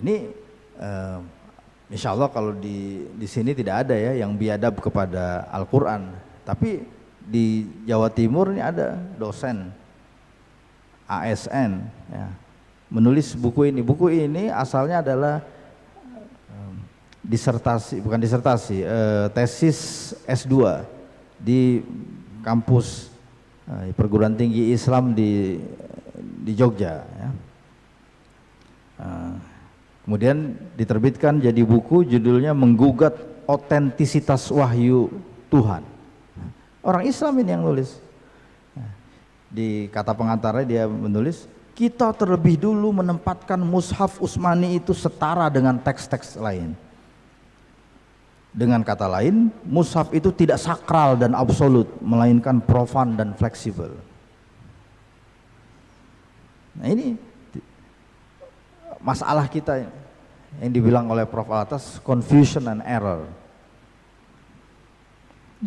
Ini insya Allah kalau di sini tidak ada ya yang biadab kepada Al-Quran, tapi di Jawa Timur ini ada dosen ASN ya, menulis buku ini. Buku ini asalnya adalah tesis S2 di kampus perguruan tinggi Islam di Jogja ya. Kemudian diterbitkan jadi buku, judulnya Menggugat Otentisitas Wahyu Tuhan. Orang Islam ini yang nulis. Di kata pengantarnya dia menulis, kita terlebih dulu menempatkan mushaf Utsmani itu setara dengan teks-teks lain. Dengan kata lain, mushaf itu tidak sakral dan absolut, melainkan profan dan fleksibel. Nah ini masalah kita yang dibilang oleh Prof. Alatas, confusion and error.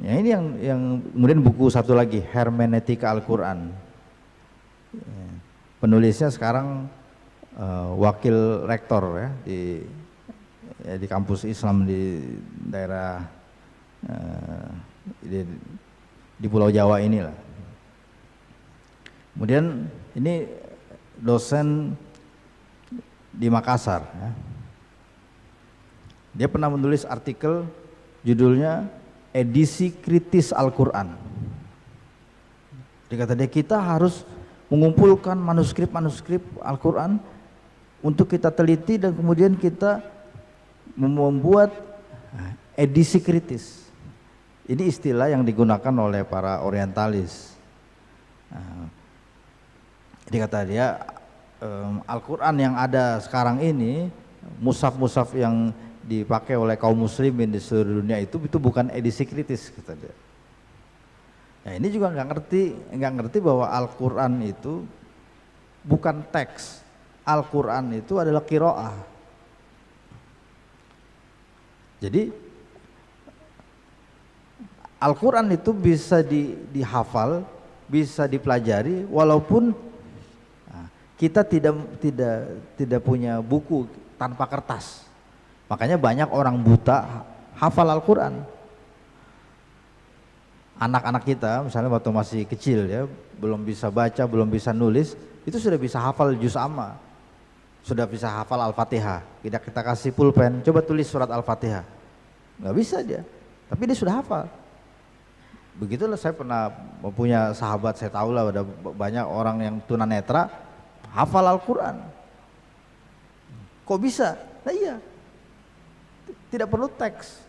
Ya, ini yang kemudian buku satu lagi, Hermeneutika Al-Quran. Penulisnya sekarang wakil rektor ya di kampus Islam di daerah di Pulau Jawa inilah. Kemudian ini dosen di Makassar ya. Dia pernah menulis artikel judulnya Edisi Kritis Al-Quran. Dia kata kita harus mengumpulkan manuskrip-manuskrip Al-Quran untuk kita teliti dan kemudian kita membuat edisi kritis. Ini istilah yang digunakan oleh para orientalis. Jadi kata dia, Al-Quran yang ada sekarang ini, mushaf-mushaf yang dipakai oleh kaum muslimin di seluruh dunia itu bukan edisi kritis, kata dia. Nah, ini juga nggak ngerti bahwa Al-Quran itu bukan teks. Al-Quran itu adalah qiraah. Jadi Al-Quran itu bisa dihafal, bisa dipelajari, walaupun kita tidak punya buku tanpa kertas. Makanya banyak orang buta hafal Al-Quran. Anak-anak kita misalnya waktu masih kecil ya, belum bisa baca, belum bisa nulis, itu sudah bisa hafal juz amma, sudah bisa hafal Al-Fatihah. Kita kasih pulpen, coba tulis surat Al-Fatihah, nggak bisa dia, tapi dia sudah hafal. Begitulah saya pernah punya sahabat, saya tahu lah ada banyak orang yang tunanetra hafal Al-Quran. Kok bisa? Nah iya, tidak perlu teks.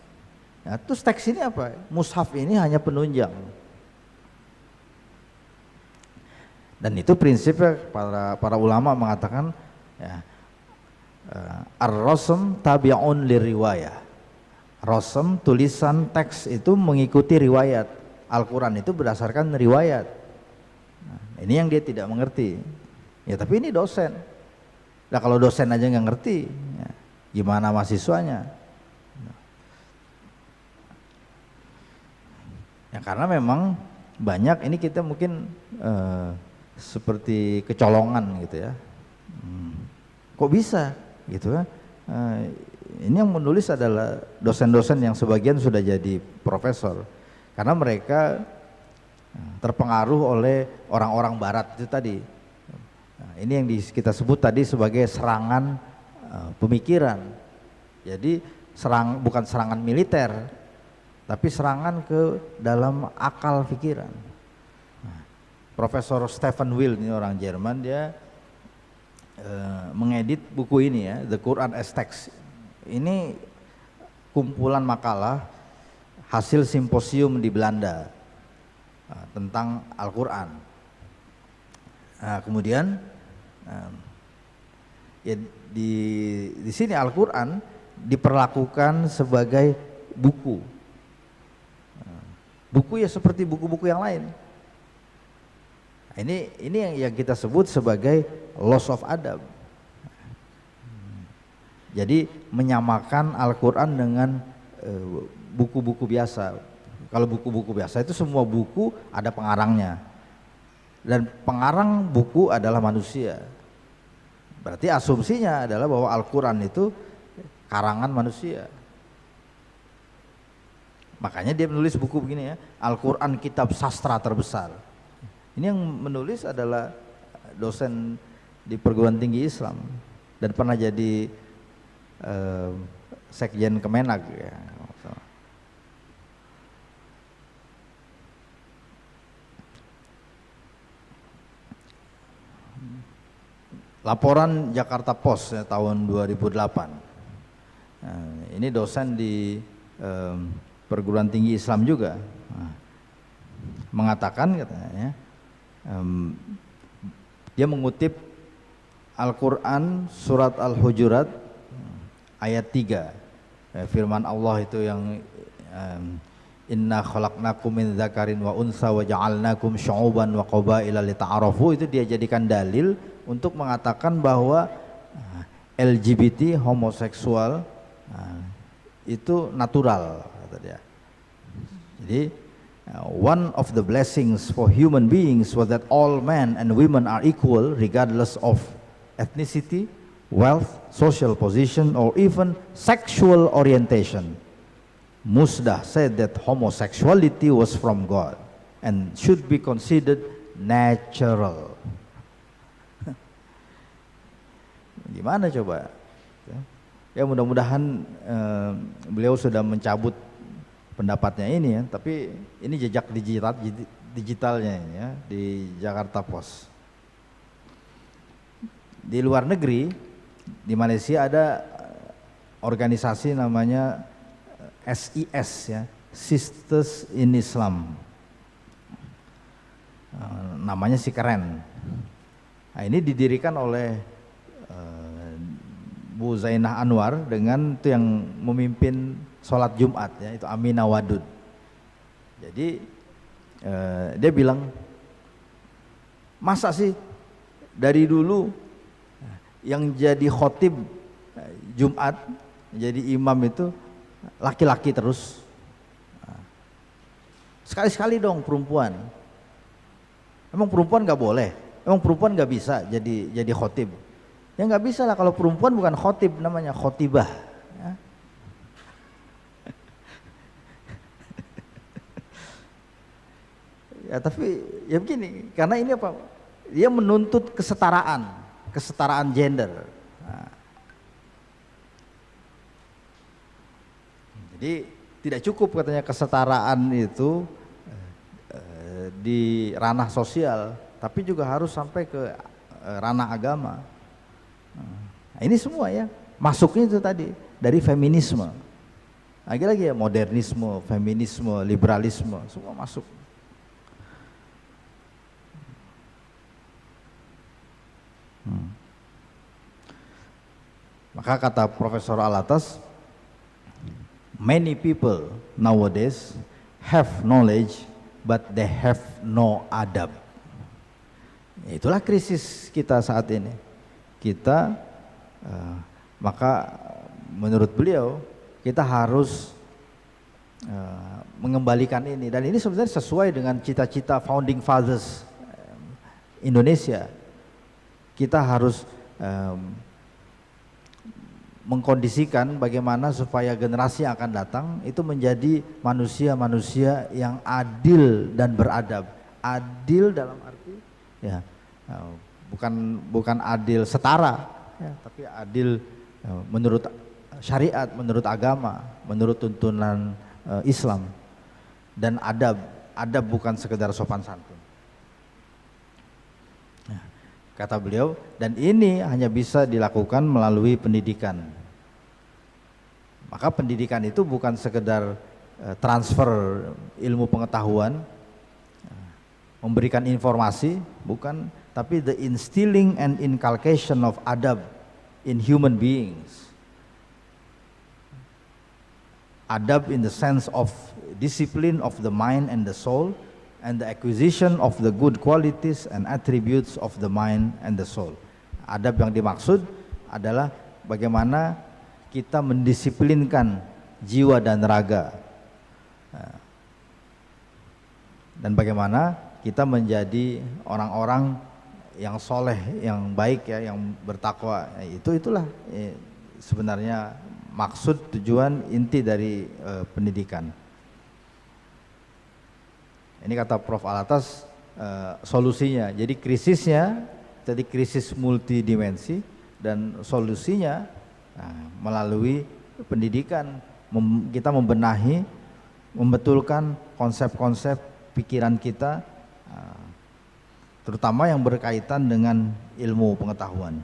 Nah, terus teks ini apa? Mushaf ini hanya penunjang. Dan itu prinsipnya para ulama mengatakan ya, ar-rasm tabi'un liriwayah. Rasm, tulisan teks itu mengikuti riwayat. Al-Quran itu berdasarkan riwayat. Nah, ini yang dia tidak mengerti. Ya tapi ini dosen. Nah kalau dosen aja nggak ngerti, ya, gimana mahasiswanya? Ya karena memang banyak ini kita mungkin seperti kecolongan gitu ya. Kok bisa gitu kan? Ini yang menulis adalah dosen-dosen yang sebagian sudah jadi profesor, karena mereka terpengaruh oleh orang-orang barat itu tadi. Nah, ini yang kita sebut tadi sebagai serangan pemikiran. Jadi bukan serangan militer, tapi serangan ke dalam akal pikiran. Nah, Profesor Stephen Will ini orang Jerman, dia mengedit buku ini ya, The Quran as Text. Ini kumpulan makalah hasil simposium di Belanda tentang Al-Quran. Nah, kemudian ya di sini Al-Quran diperlakukan sebagai buku. Buku ya seperti buku-buku yang lain. Nah, ini yang kita sebut sebagai loss of adab. Jadi menyamakan Al-Quran dengan buku-buku biasa. Kalau buku-buku biasa itu semua buku ada pengarangnya, dan pengarang buku adalah manusia. Berarti asumsinya adalah bahwa Al-Quran itu karangan manusia. Makanya dia menulis buku begini ya, Al-Quran kitab sastra terbesar. Ini yang menulis adalah dosen di perguruan tinggi Islam dan pernah jadi sekjen Kemenag ya. Laporan Jakarta Post ya, tahun 2008. Nah, ini dosen di perguruan tinggi Islam juga, mengatakan katanya, dia mengutip Al-Quran surat Al-Hujurat ayat 3, firman Allah itu yang inna khalaqnakum min dzakarin wa unsa wa ja'alnakum syu'uban wa qabaila lita'arafu, itu dia jadikan dalil untuk mengatakan bahwa LGBT, homoseksual itu natural, kata dia. Jadi one of the blessings for human beings was that all men and women are equal regardless of ethnicity, wealth, social position, or even sexual orientation. Musdah said that homosexuality was from God and should be considered natural. Gimana coba? Ya mudah-mudahan beliau sudah mencabut pendapatnya ini ya, tapi ini jejak digitalnya ini ya di Jakarta Post. Di luar negeri, di Malaysia ada organisasi namanya SIS ya, Sisters in Islam. Namanya sih keren. Nah, ini didirikan oleh Bu Zainah Anwar dengan itu yang memimpin sholat Jumat ya, itu Aminah Wadud. Jadi dia bilang, masa sih dari dulu yang jadi khotib Jumat, jadi imam itu laki-laki terus, sekali-sekali dong perempuan. Emang perempuan nggak boleh? Emang perempuan nggak bisa jadi khotib? Ya nggak bisa lah, kalau perempuan bukan khotib, namanya khotibah ya. Ya tapi ya begini, karena ini apa, dia menuntut kesetaraan gender. Nah, jadi tidak cukup katanya kesetaraan itu di ranah sosial, tapi juga harus sampai ke ranah agama. Nah, ini semua ya masuknya itu tadi dari feminisme, lagi-lagi ya modernisme, feminisme, liberalisme, semua masuk. Maka kata Profesor Alatas, many people nowadays have knowledge but they have no adab. Itulah krisis kita saat ini. Kita maka menurut beliau kita harus mengembalikan ini, dan ini sebenarnya sesuai dengan cita-cita founding fathers Indonesia. Kita harus mengkondisikan bagaimana supaya generasi yang akan datang itu menjadi manusia-manusia yang adil dan beradab. Adil dalam arti ya bukan adil setara ya, tapi adil menurut syariat, menurut agama, menurut tuntunan Islam, dan adab bukan sekedar sopan santun. Nah, kata beliau, dan ini hanya bisa dilakukan melalui pendidikan. Maka pendidikan itu bukan sekedar transfer ilmu pengetahuan, memberikan informasi, bukan, tapi the instilling and inculcation of adab in human beings. Adab in the sense of discipline of the mind and the soul, and the acquisition of the good qualities and attributes of the mind and the soul. Adab yang dimaksud adalah bagaimana kita mendisiplinkan jiwa dan raga, dan bagaimana kita menjadi orang-orang yang soleh, yang baik ya, yang bertakwa. Itulah sebenarnya maksud, tujuan, inti dari pendidikan. Ini kata Prof. Alatas solusinya. Jadi krisisnya, jadi krisis multidimensi, dan solusinya melalui pendidikan. Kita membenahi, membetulkan konsep-konsep pikiran kita, terutama yang berkaitan dengan ilmu pengetahuan.